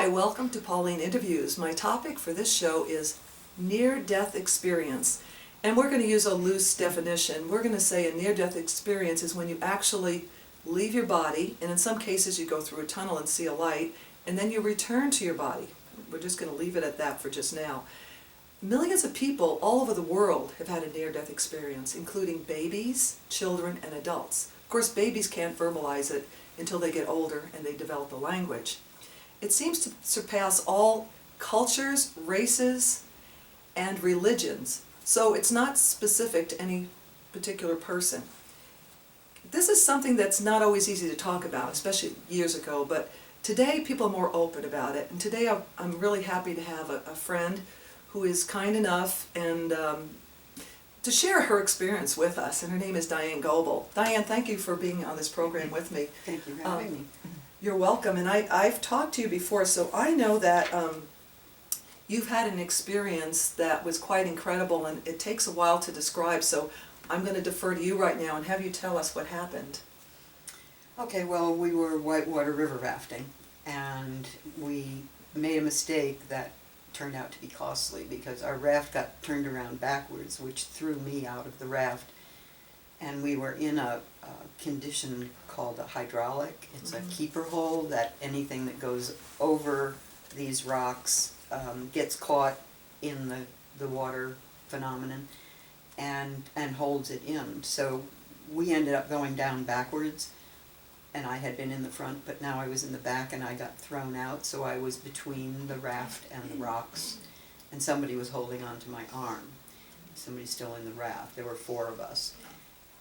Hi, welcome to Pauline Interviews. My topic for this show is near-death experience. And we're going to use a loose definition. We're going to say a near-death experience is when you actually leave your body, and in some cases you go through a tunnel and see a light, and then you return to your body. We're just going to leave it at that for just now. Millions of people all over the world have had a near-death experience, including babies, children, and adults. Of course, babies can't verbalize it until they get older and they develop a language. It seems to surpass all cultures, races, and religions, so it's not specific to any particular person. This is something that's not always easy to talk about, especially years ago, but today people are more open about it, and today I'm really happy to have a friend who is kind enough and to share her experience with us, and her name is Diane Goble. Diane, thank you for being on this program with me. Thank you for having me. You're welcome, and I've talked to you before, so I know that you've had an experience that was quite incredible, and it takes a while to describe, so I'm going to defer to you right now and have you tell us what happened. Okay, well, we were whitewater river rafting, and we made a mistake that turned out to be costly because our raft got turned around backwards, which threw me out of the raft, and we were in a condition called a hydraulic. It's a keeper hole that anything that goes over these rocks gets caught in the water phenomenon and holds it in. So we ended up going down backwards, and I had been in the front, but now I was in the back and I got thrown out, so I was between the raft and the rocks, and somebody was holding on to my arm. Somebody's still in the raft. There were 4 of us.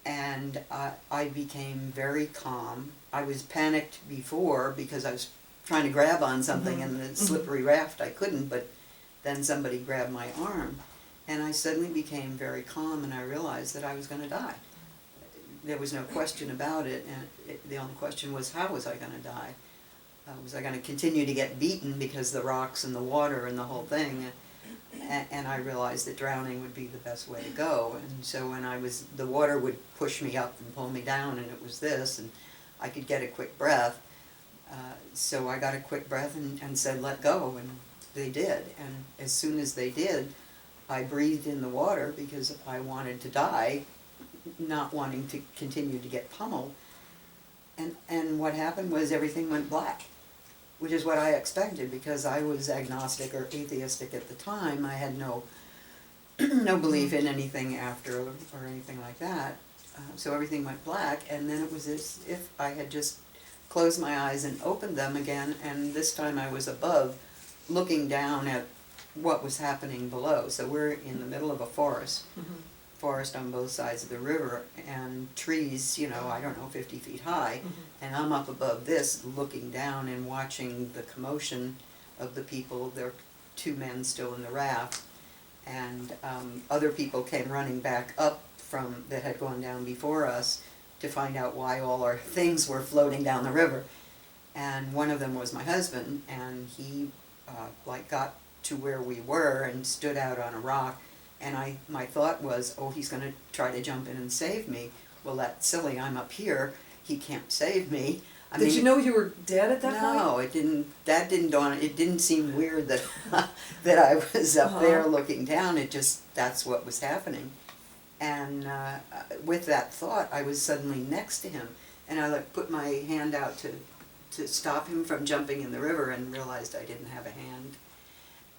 And I became very calm. I was panicked before because I was trying to grab on something in the slippery raft. I couldn't, but then somebody grabbed my arm. And I suddenly became very calm, and I realized that I was going to die. There was no question about it, and the only question was, how was I going to die? Was I going to continue to get beaten because the rocks and the water and the whole thing? And I realized that drowning would be the best way to go. And so when the water would push me up and pull me down, and it was this, and I could get a quick breath. So I got a quick breath and said, let go, and they did. And as soon as they did, I breathed in the water because I wanted to die, not wanting to continue to get pummeled. And what happened was everything went black, which is what I expected because I was agnostic or atheistic at the time. I had no belief in anything after or anything like that. So everything went black, and then it was as if I had just closed my eyes and opened them again, and this time I was above, looking down at what was happening below. So we're in the middle of a forest. Forest on both sides of the river, and trees, I don't know, 50 feet high, and I'm up above this looking down and watching the commotion of the people. There are 2 men still in the raft, and other people came running back up that had gone down before us to find out why all our things were floating down the river. And one of them was my husband, and he got to where we were and stood out on a rock. And my thought was, oh, he's going to try to jump in and save me. Well, that's silly. I'm up here. He can't save me. Did you know you were dead at that point? No, it didn't. That didn't dawn. It didn't seem weird that that I was up there looking down. That's what was happening. And with that thought, I was suddenly next to him, and I put my hand out to stop him from jumping in the river, and realized I didn't have a hand,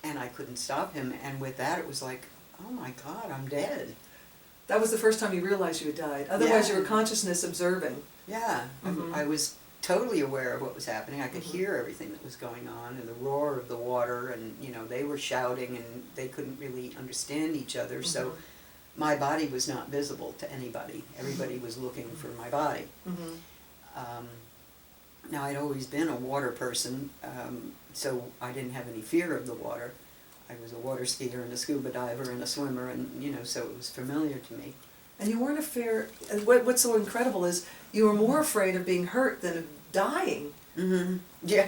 and I couldn't stop him. And with that, it was like, oh my God, I'm dead. That was the first time you realized you had died. Otherwise, you were consciousness observing. Yeah, I was totally aware of what was happening. I could hear everything that was going on, and the roar of the water, and they were shouting, and they couldn't really understand each other. So my body was not visible to anybody. Everybody was looking for my body. Now, I'd always been a water person, so I didn't have any fear of the water. I was a water skier and a scuba diver and a swimmer, and so it was familiar to me. And you weren't afraid. What's so incredible is you were more afraid of being hurt than of dying. Yeah.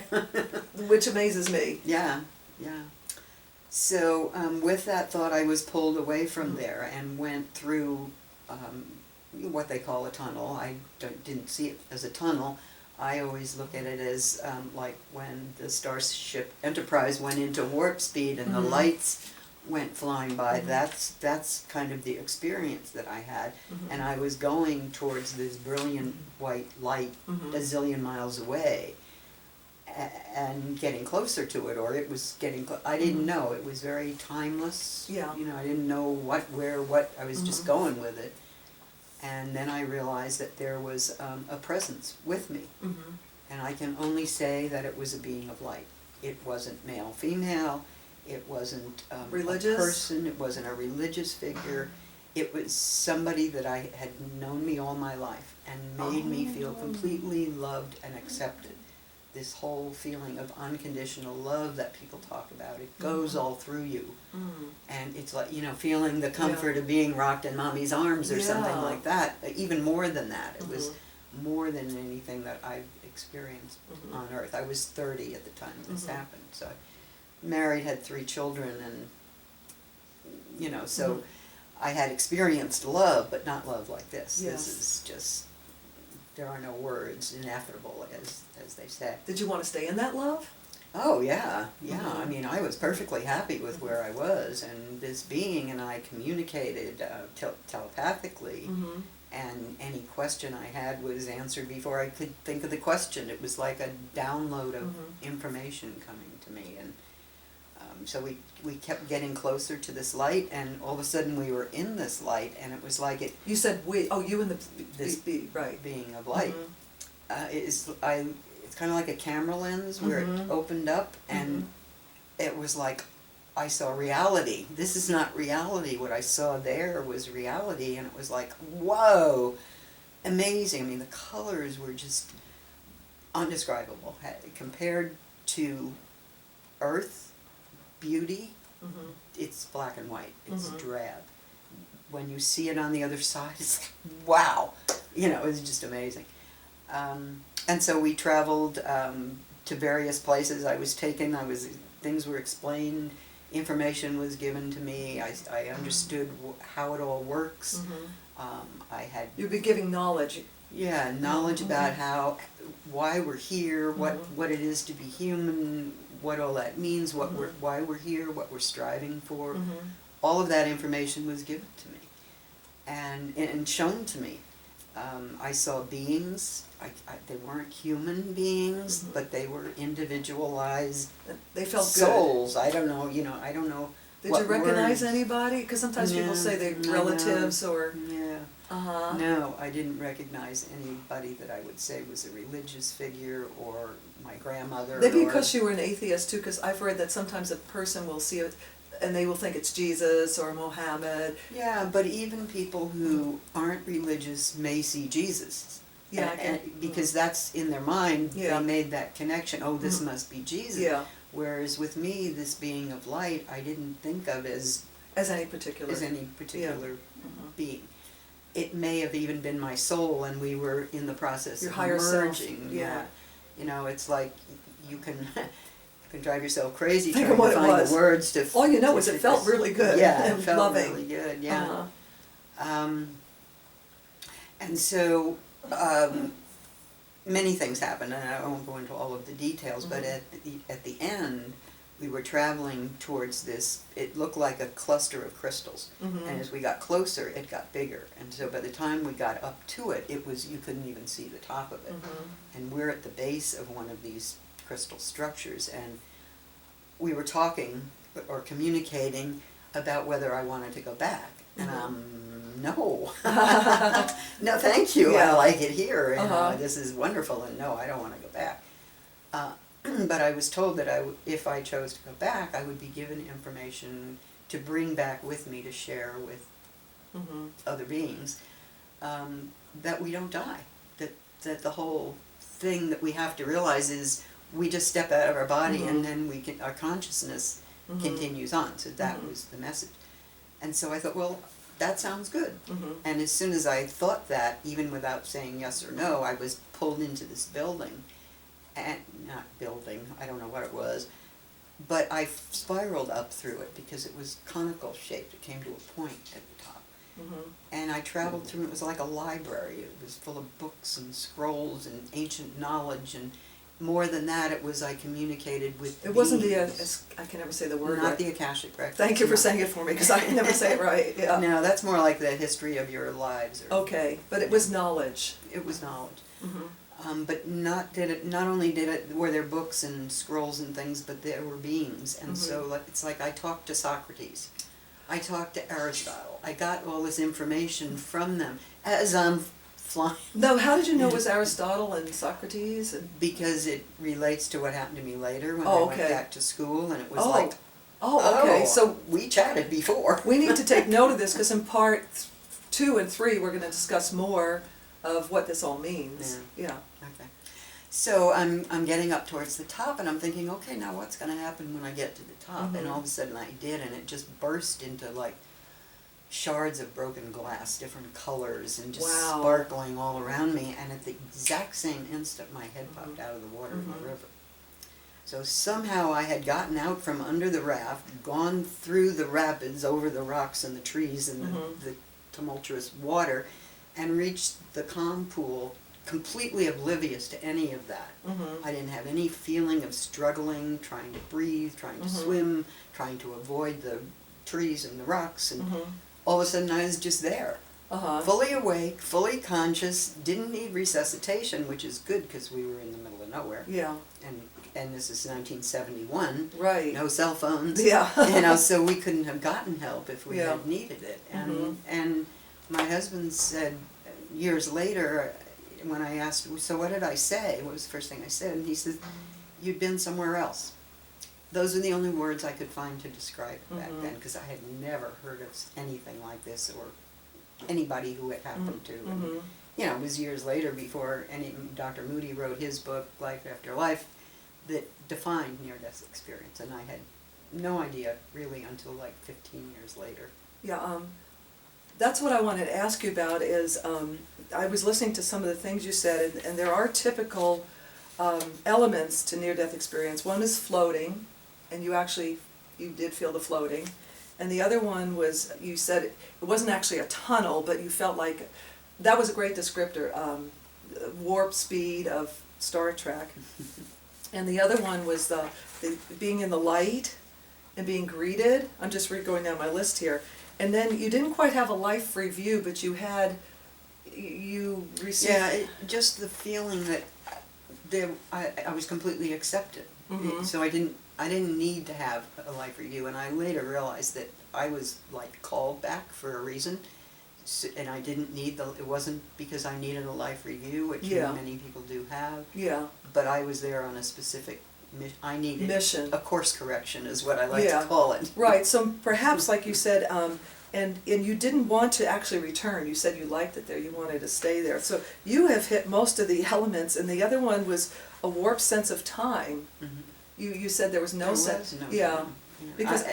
Which amazes me. Yeah, yeah. So with that thought, I was pulled away from there and went through what they call a tunnel. I didn't see it as a tunnel. I always look at it as like when the Starship Enterprise went into warp speed and the lights went flying by. That's kind of the experience that I had, and I was going towards this brilliant white light a zillion miles away, and getting closer to it, or it was getting. I didn't know. It was very timeless. Yeah. You know, I didn't know what, where, what. I was just going with it, and then I realized that there was a presence with me, and I can only say that it was a being of light. It wasn't male, female. It wasn't religious? a person, it wasn't a religious figure. It was somebody that I had known me all my life and made me feel completely loved and accepted. This whole feeling of unconditional love that people talk about, it goes all through you. And it's like, you know, feeling the comfort of being rocked in mommy's arms or something like that. Even more than that. It was more than anything that I've experienced on earth. I was 30 at the time this happened, so married, had 3 children, and you know, so I had experienced love, but not love like this. Yes. This is just, there are no words, ineffable, as they say. Did you want to stay in that love? Oh yeah, yeah. I mean, I was perfectly happy with where I was, and this being and I communicated telepathically, and any question I had was answered before I could think of the question. It was like a download of information coming to me, and so we kept getting closer to this light, and all of a sudden we were in this light, and it was like it. You said we. Oh, you and This right. being of light it's kind of like a camera lens where it opened up, and it was like I saw reality. This is not reality. What I saw there was reality, and it was like, whoa, amazing. I mean, the colors were just undescribable compared to Earth. Beauty, it's black and white, it's drab. When you see it on the other side, it's like, wow, you know, it's just amazing. And so we traveled to various places. Things were explained, information was given to me, I understood how it all works. I had... You'd be giving knowledge. Yeah, knowledge about why we're here, what it is to be human, what all that means, why we're here, what we're striving for. All of that information was given to me and shown to me. I saw beings. They weren't human beings, but they were individualized. They felt souls. good. I don't know. You know, I don't know. Did you recognize anybody? Because sometimes people say they're relatives or. Yeah. No, I didn't recognize anybody that I would say was a religious figure or my grandmother. Maybe because you were an atheist too, because I've read that sometimes a person will see it and they will think it's Jesus or Mohammed. Yeah, but even people who aren't religious may see Jesus. Yeah, because that's in their mind, they made that connection, oh, this must be Jesus. Yeah. Whereas with me, this being of light, I didn't think of as any particular being. It may have even been my soul, and we were in the process Your of higher merging. self. Yeah. You know, it's like you can drive yourself crazy Think trying of what to it find was. the words to. All you know is it felt really good. Yeah, it and felt loving. really good. Yeah. And so many things happened, and I won't go into all of the details. But at the end, we were traveling towards this. It looked like a cluster of crystals, and as we got closer, it got bigger. And so by the time we got up to it, you couldn't even see the top of it. And we're at the base of one of these crystal structures, and we were talking or communicating about whether I wanted to go back. And no, no, thank you. I like it here, and this is wonderful. And no, I don't want to go back. But I was told that if I chose to go back, I would be given information to bring back with me to share with other beings, that we don't die. That the whole thing that we have to realize is we just step out of our body and then our consciousness continues on. So that was the message. And so I thought, well, that sounds good. And as soon as I thought that, even without saying yes or no, I was pulled into this building. And not building, I don't know what it was, but I spiraled up through it because it was conical shaped. It came to a point at the top. And I traveled through, it was like a library. It was full of books and scrolls and ancient knowledge, and more than that, it was I communicated with It wasn't beings. I can never say the word Not right. the Akashic records. Thank you for no. saying it for me, because I can never say it right, yeah. No, that's more like the history of your lives. Or, Okay, but it was knowledge. It was knowledge. Mhm. But not only were there books and scrolls and things, but there were beings. And so it's like I talked to Socrates. I talked to Aristotle. I got all this information from them as I'm flying. No, how did you know it was Aristotle and Socrates? Because it relates to what happened to me later when Oh, I went okay. back to school, and it was Oh. like, Oh, okay, so we chatted before. we need to take note of this, because in part 2 and 3, we're going to discuss more of what this all means. Yeah. Okay. So I'm getting up towards the top, and I'm thinking, okay, now what's going to happen when I get to the top? And all of a sudden I did, and it just burst into like shards of broken glass, different colors, and just Wow. sparkling all around me. And at the exact same instant, my head popped out of the water in the river. So somehow I had gotten out from under the raft, gone through the rapids, over the rocks and the trees and the tumultuous water, and reached the calm pool, completely oblivious to any of that. I didn't have any feeling of struggling, trying to breathe, trying to swim, trying to avoid the trees and the rocks, and all of a sudden I was just there. Fully awake, fully conscious, didn't need resuscitation, which is good because we were in the middle of nowhere. Yeah. And this is 1971. Right. No cell phones. Yeah. So we couldn't have gotten help if we Yeah. had needed it. And my husband said years later, when I asked, so what did I say? What was the first thing I said? And he said, you'd been somewhere else. Those are the only words I could find to describe it back then, because I had never heard of anything like this or anybody who it happened to. And, it was years later before Dr. Moody wrote his book, Life After Life, that defined near-death experience, and I had no idea really until like 15 years later. Yeah, that's what I wanted to ask you about is, I was listening to some of the things you said, and there are typical elements to near-death experience. One is floating, and you did feel the floating. And the other one was, you said it wasn't actually a tunnel, but you felt like, that was a great descriptor, warp speed of Star Trek. And the other one was the being in the light and being greeted. I'm just going down my list here. And then you didn't quite have a life review, but you received... Yeah, just the feeling that I was completely accepted. So I didn't need to have a life review, and I later realized that I was like called back for a reason, and I didn't need it wasn't because I needed a life review, which many people do have. Yeah. But I was there on a specific I needed mission. A course correction is what I like to call it. Right, so perhaps like you said, and you didn't want to actually return. You said you liked it there, you wanted to stay there. So you have hit most of the elements, and the other one was a warped sense of time. You said there was no sense. No time. Because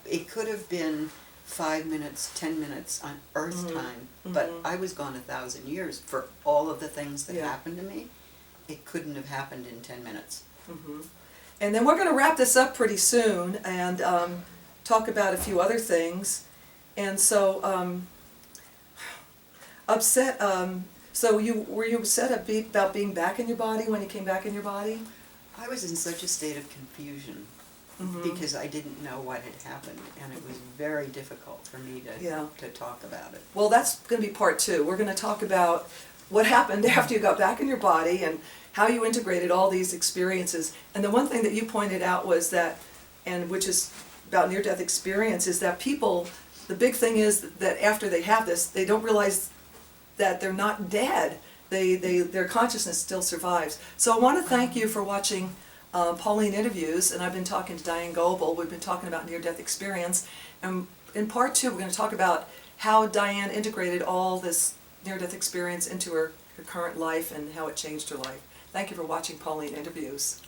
it could have been 5 minutes, 10 minutes on Earth time, but I was gone 1,000 years for all of the things that happened to me. It couldn't have happened in 10 minutes. And then we're going to wrap this up pretty soon and talk about a few other things. And so, upset. So were you upset about being back in your body when you came back in your body? I was in such a state of confusion because I didn't know what had happened, and it was very difficult for me to talk about it. Well, that's going to be part 2. We're going to talk about what happened after you got back in your body and how you integrated all these experiences. And the one thing that you pointed out was that, and which is about near-death experience, is that people, the big thing is that after they have this, they don't realize that they're not dead. Their consciousness still survives. So I want to thank you for watching Pauline Interviews, and I've been talking to Diane Goble. We've been talking about near-death experience, and in part 2 we're going to talk about how Diane integrated all this near-death experience into her current life and how it changed her life. Thank you for watching Pauline Interviews.